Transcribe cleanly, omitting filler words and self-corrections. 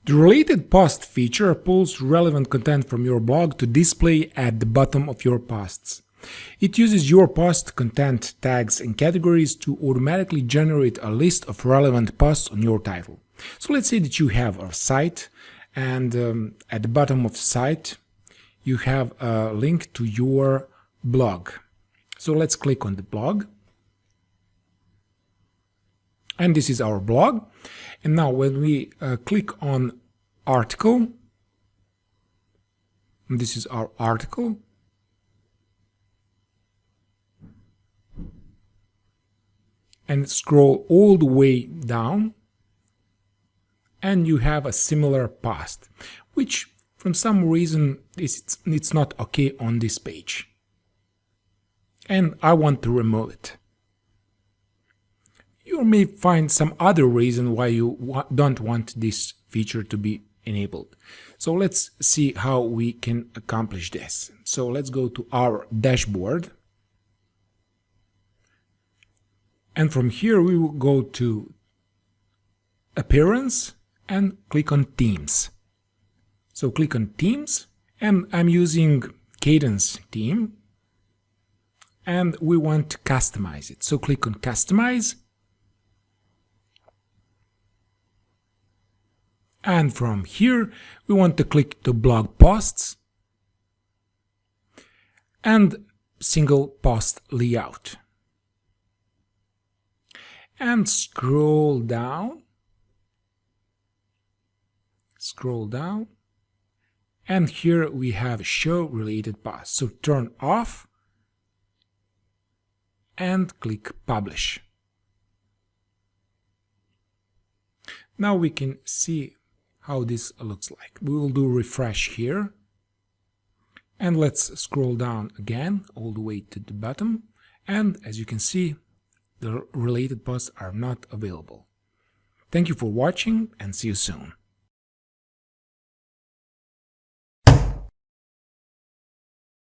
The related post feature pulls relevant content from your blog to display at the bottom of your posts. It uses your post content tags and categories to automatically generate a list of relevant posts on your title. So let's say that you have a site, and at the bottom of the site you have a link to your blog. So let's click on the blog, and this is our blog. And now when we click on article, and this is our article, and scroll all the way down, and you have a similar post, which from some reason it's not okay on this page, and I want to remove it. You may find some other reason why you don't want this feature to be enabled. So let's see how we can accomplish this. So let's go to our dashboard, and from here we will go to Appearance and click on Themes. So click on Themes, and I'm using Cadence theme, and we want to customize it. So click on Customize, and from here we want to click to Blog Posts and Single Post Layout, and scroll down, and here we have Show Related Posts. So turn off and click Publish. Now we can see how this looks like. We will do refresh here, and let's scroll down again all the way to the bottom, and as you can see, the related posts are not available. Thank you for watching, and see you soon.